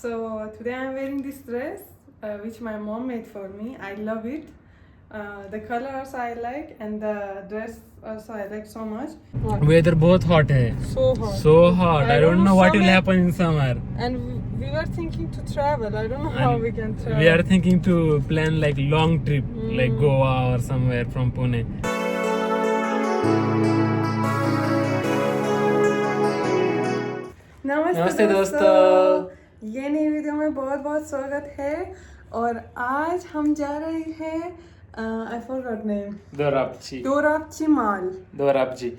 So today I'm wearing this dress which my mom made for me. I love it. The color also I like, and the dress also I like so much. Weather both hot hai. So hot. So hot. I don't know what will summer- happen in summer. And we were thinking to travel. I don't know how And we can travel. We are thinking to plan like long trip, like Mm. Goa or somewhere from Pune. नमस्ते दोस्तों, ये नई video में बहुत बहुत स्वागत है। और आज हम जा रहे हैं I forgot name Dorabji. Dorabji mall. Dorabji.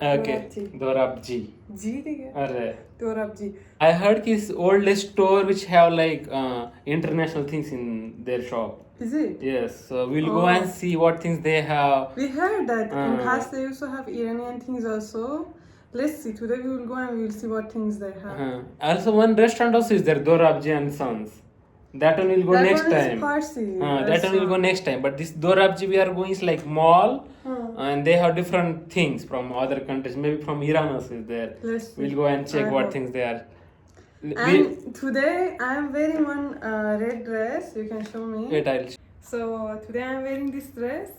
Okay. Dorabji. Dorabji. जी ठीक है, Arre. Dorabji. I heard this oldest store which have like international things in their shop. Is it? Yes, so we'll go Oh. and see what things they have. We heard that in Uh. past they used to have Iranian things also. Let's see. Today we will go and we will see what things they have. Also, one restaurant also is there, Dorabji and Sons. That one will go That next one is time. Parsi. That one will go next time. But this Dorabji we are going is like mall, and they have different things from other countries. Maybe from Iran also is there. Let's see. We'll go and check I what hope. things they are. And today I am wearing one red dress. You can show me. Wait, I'll. So today I'm wearing this dress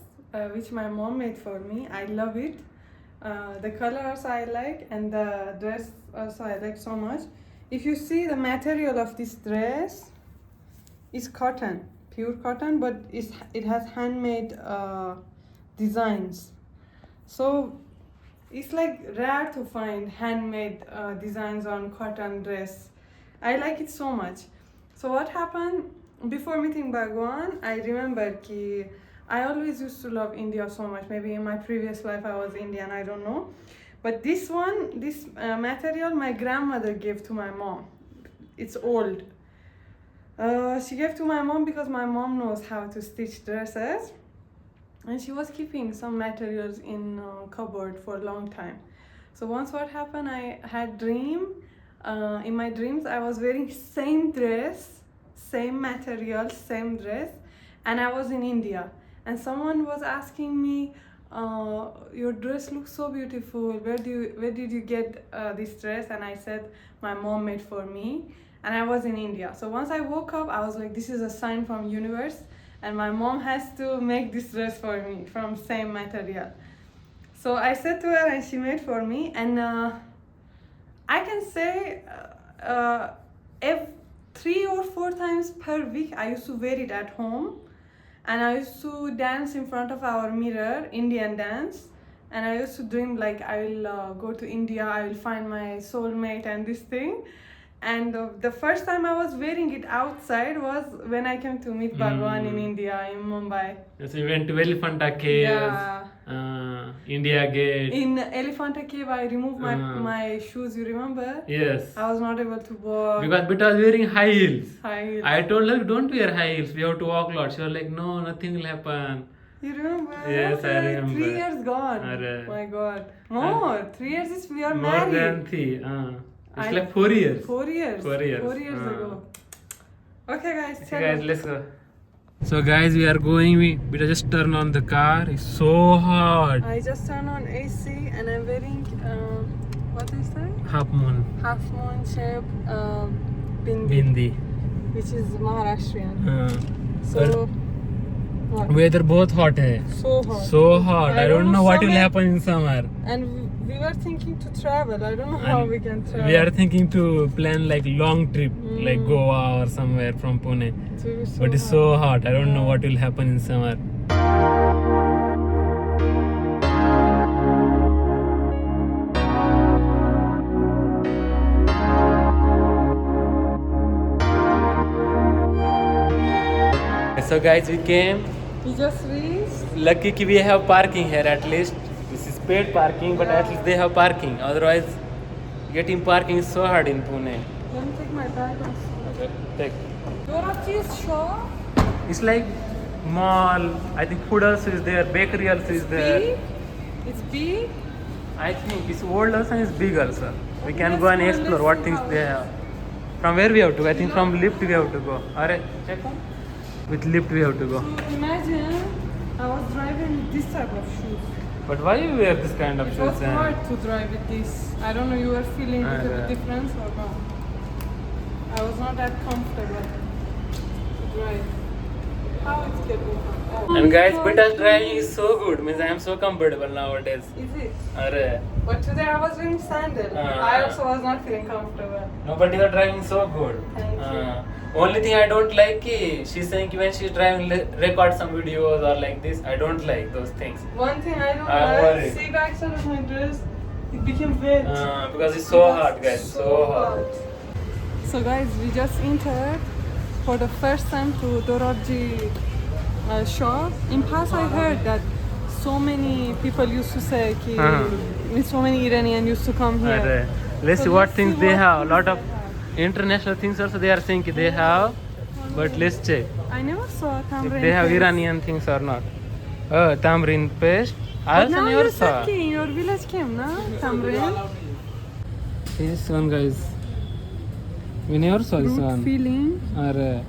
which my mom made for me. I love it. The color also I like, and the dress also I like so much. If you see the material of this dress is cotton, pure cotton, but it has handmade designs. So it's like rare to find handmade designs on cotton dress. I like it so much. So what happened? Before meeting Bhagwan, I remember ki I always used to love India so much. Maybe in my previous life I was Indian, I don't know. But this material my grandmother gave to my mom. It's old. She gave to my mom because my mom knows how to stitch dresses. And she was keeping some materials in cupboard for a long time. So once what happened, I had dream. In my dreams, I was wearing same dress, same material, same dress, and I was in India. And someone was asking me, "Your dress looks so beautiful. Where did you get this dress?" And I said, "My mom made for me." And I was in India. So once I woke up, I was like, "This is a sign from universe." And my mom has to make this dress for me from same material. So I said to her and she made for me. And I can say 3 or 4 times per week I used to wear it at home. And I used to dance in front of our mirror, Indian dance. And I used to dream like I will go to India, I will find my soulmate and this thing. And the first time I was wearing it outside was when I came to meet Bhagwan in India, in Mumbai. So we went to Elephanta Caves, Yeah. India Gate. In Elephanta Cave, I removed my shoes, you remember? Yes. I was not able to walk. Because I was wearing high heels. High heels. I told her, don't wear high heels. We have to walk a lot. She was like, no, nothing will happen. You remember? Yes, I remember. 3 years gone. Arre. My God. More. 3 years is we are More married. than 3. It's I- like 4 years. 4 years. 4 years. 4 years ago. Okay, guys. Okay, chalo. guys, let's go. So, guys, we are going. We just turn on the car. It's so hot. I just turned on AC and I'm wearing what is that? Half moon. Half moon shape bindi, Bindi. which is Maharashtrian. But So what? weather both hot hai. So hot. So hot. I don't know what will summer- happen in summer. And we were thinking to travel. I don't know how And we can travel. We are thinking to plan like long trip, like Mm. Goa or somewhere from Pune. So it was But it's so hot. I don't know what will happen in summer. So guys, we came. We just reached. Lucky ki we have parking here at least. This is paid parking, but at least they have parking. Otherwise, getting parking is so hard in Pune. Let me take my bag also. Okay, take. Dorabji is shop. It's like mall. I think food also is there. Bakery also is there. Big. It's big. I think it's old also and it's big also. We can Let's go and go and explore let's what see things how they it have. From where we have to go? I think from lift we have to go. Alright, check on. With lift we have to go. So imagine I was driving with this type of shoes. But why you wear this kind of It shoes? was hard to drive with this. I don't know, you were feeling a little bit difference or not? I was not not that comfortable to drive. How it's getting comfortable? And guys, Beta's driving is so good. Means I am so comfortable nowadays. Is it? Arre. But today I was wearing sandal. I also was not feeling comfortable. No, but you are driving so good. Thank you. Only thing I don't like is she's saying when she's driving record some videos or like this. I don't like those things. One thing I don't I'm like, worried. see back side of my dress, it became wet. Because it's so hot, guys. So hot. So guys, we just entered for the first time to Dorabji shop. In past I heard that so many people used to say ki, so many Iranian used to come here. Arre. Let's So see what let's things see they what have. A things lot they of have. international things also they are saying they have. But let's check I never saw if tamarind they have paste. Iranian things or not. Oh, tamarind paste. I But also now never you saw. said ki in your village came, na? Tamarind. This one, guys. We never saw this Fruit one. filling. Arre.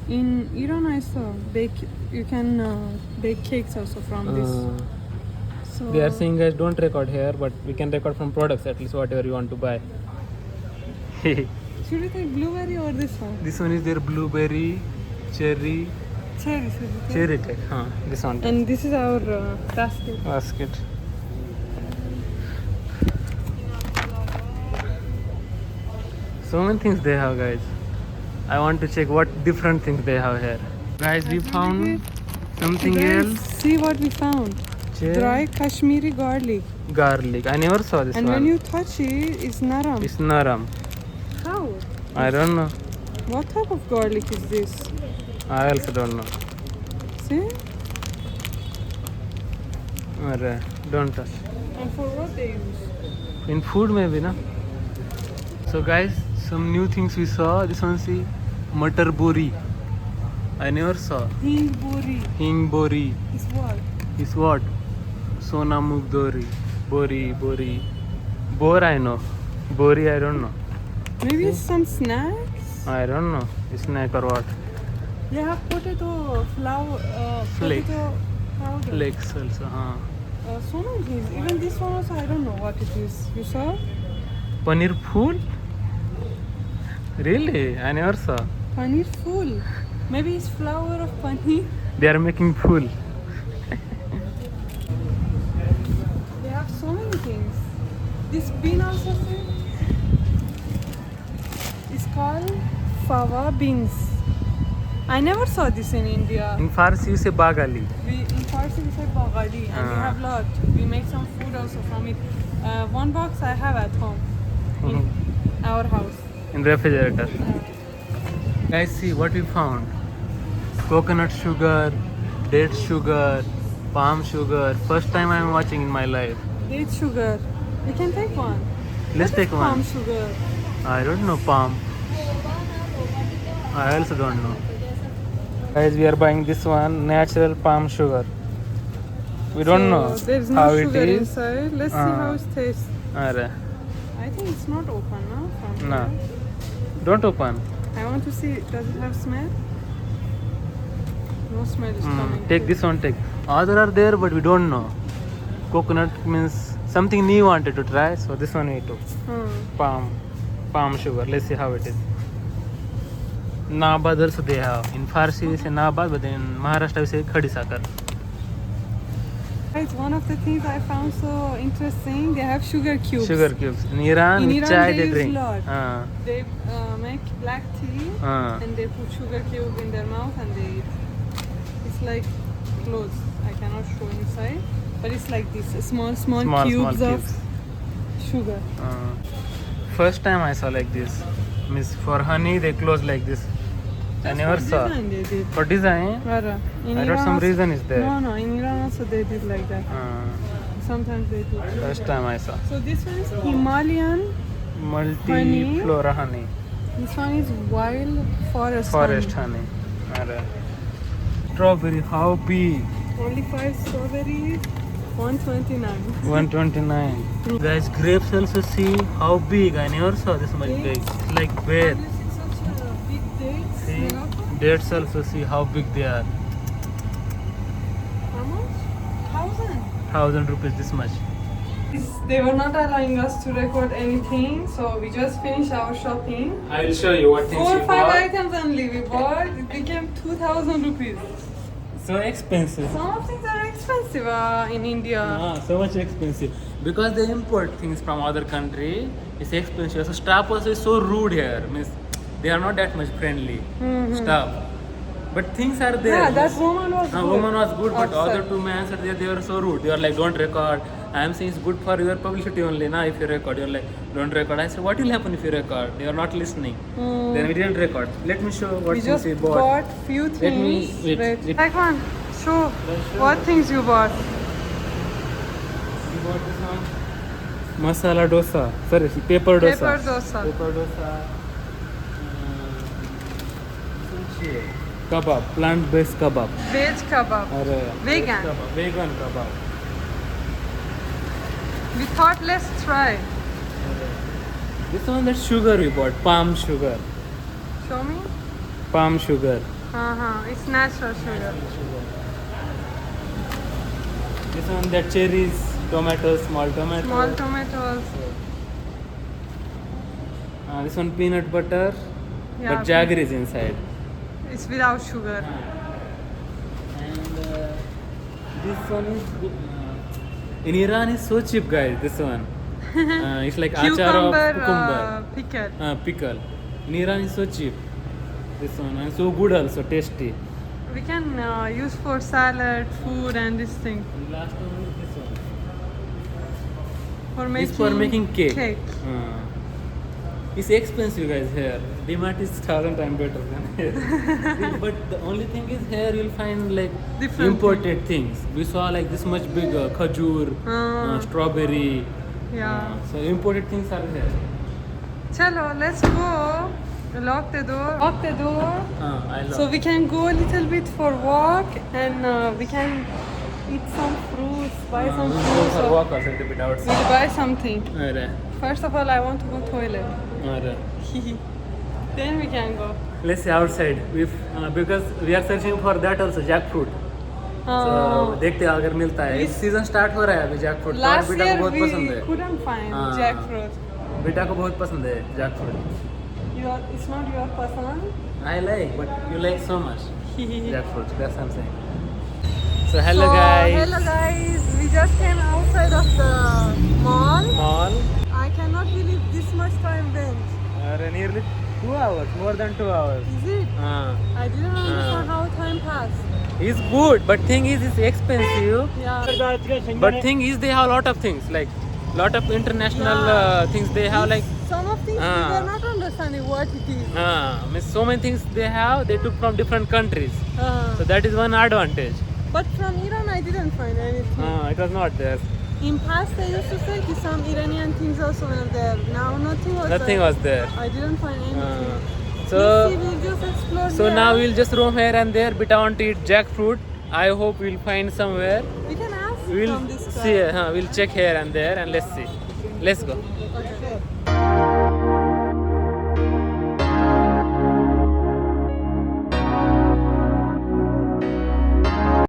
In Iran I saw you can bake cakes also from this. So They are saying guys don't record here, but we can record from products at least whatever you want to buy. should we take blueberry or this one? This one is their blueberry, cherry, Cherry. cherry cake. This one. And this is our basket. Basket. So many things they have, guys. I want to check what different things they have here. Guys, we found something Guys, else. see what we found. Dry Kashmiri garlic. Garlic. I never saw this And one. when you touch it, it's naram. It's naram. How? I don't know. What type of garlic is this? I also don't know. See? Arre, don't touch. And for what they use? In food maybe, na? So guys, some new things we saw. This one see Matar Bori. I never saw. Hing bori. Hing Bori. Is what? Is what? Sona Mug Dori. Bori. Bor I know. Bori I don't know. Maybe it's some snacks? I don't know. Snack or what? They have potato flour, Flake. potato powder. Flakes also. So many things. Even this one also, I don't know what it is. You saw? Paneer Phool? Really? I never saw. Paneer full. Maybe it's flour of paneer. They are making Phool. They have so many things. This bean also see? It's called fava beans. I never saw this in India. In Farsi you say Bagali. In Farsi we say bagali, and we have lot. We make some food also from it. One box I have at home in our house. In refrigerator. Guys, see what we found. Coconut sugar, date sugar, palm sugar. First time I am watching in my life. Date sugar. We can take one. Let's What is take one. palm sugar. I don't know palm. I also don't know. Guys, we are buying this one, natural palm sugar. We don't So, know There's no how it sugar is. inside. Let's see how it tastes. Arre. I think it's not open, no? From No. here. Don't open. I want to see. Does it have smell? No smell is coming. Take this one, take. Other are there, but we don't know. Coconut means something new wanted to try, so this one we took. Palm sugar. Let's see how it is. Nabad also they have. In Farsi we say Nabad, but in Maharashtra we say Khadi Sakar. It's one of the things I found so interesting. They have sugar cubes. Sugar cubes. In Iran, In Iran chai they they use drink. lot. Ah, They make black tea ah. and they put sugar cube in their mouth and they eat. It's like clothes. I cannot show inside, but it's like this small cubes of sugar. First time I saw like this. Miss for honey they close like this. I never That's saw. what design they did. For design? Rara. In I Iran thought some also- reason is there. No, in Iran also they did like that. Sometimes they do. First time I saw. So this one is Himalayan. Multi-flora honey. This one is wild forest. Forest honey. Arre. Strawberry, how big? Only 5 strawberries, 129. 129. Guys, grapes also see how big. I never saw this much big. It's like bear. This is such a big dates. See, Miracle. dates also see how big they are. How much? 1,000. 1,000 rupees this much. They were not allowing us to record anything, so we just finished our shopping. I will show you what things 4 you or 5 bought. items only we bought. It became 2,000 rupees. So expensive. Some of things are expensive in India. So much expensive because they import things from other country. It's expensive. So staff also is so rude here. Means they are not that much friendly. Staff. But things are there. Yeah, that woman was good. Woman was good, but Outside. other two men said they were so rude. They were like, don't record. I am saying it's good for your publicity only. Now, if you record, you're like, don't record. I said, what will happen if you record? They are not listening. Then we didn't record. Let me show what We things just we bought. bought few Let me things. wait. Like one, show Let's show what things you bought. We bought this one. Masala dosa. Sorry, paper dosa. Paper dosa. Paper dosa. Sushi. Kebab. Plant-based kebab. Veg kebab. Vegan. Kebab. Vegan kebab. We thought let's try. This one that sugar we bought. Palm sugar. Show me. Palm sugar. It's natural sugar. This one that cherries, tomatoes, small tomatoes. Small tomatoes. This one peanut butter, Yeah, but jaggery is inside. It's without sugar. And this one is in Iran is so cheap, guys. This one, it's like achar of cucumber, pickle. In Iran is so cheap. This one and so good also, tasty. We can use for salad, food, and this thing And last one is this one. for making. It's for making cake. Cake. It's expensive, guys. Here, DMart is 1,000 times better than here. But the only thing is here you'll find like Different imported things. We saw like this much bigger khajur, strawberry. Yeah. So imported things are here. Chalo, let's go. Lock the door. Lock the door. I love. So we can go a little bit for walk and we can eat some fruits, buy some we'll go fruits. for or walk or something bit outside. we'll buy something. Alright. First of all, I want to go toilet. Alright. Then we can go. Let's see outside. Because we are searching for that also jackfruit. So देखते हैं अगर मिलता है. This- season start हो रहा है अभी jackfruit. का और Last बेटा year को बहुत we पसंद है. couldn't find हाँ. jackfruit. बेटा को बहुत पसंद है jackfruit. It's not your person. I like, but you like so much jackfruit. That's what I'm saying. So So, hello guys. Hello guys. We just came outside of the mall. Mall. I cannot believe this much time went. Nearly 2 hours, more than 2 hours. Is it? I didn't understand how time passed. It's good, but thing is it's expensive. Yeah. But thing is they have a lot of things like lot of international things they have like Some of things we Ah. were not understanding what it is. means so many things they have they took from different countries. So that is one advantage. But from Iran I didn't find anything. It was not there. In past they used to say that some Iranian things also were there. Now nothing was Nothing there. was there. I didn't find anything. So we'll just explore so here. now we'll just roam here and there. But I want to eat jackfruit. I hope we'll find somewhere. We can ask We'll from this guy. see. We'll check here and there and let's see. Let's go. Okay.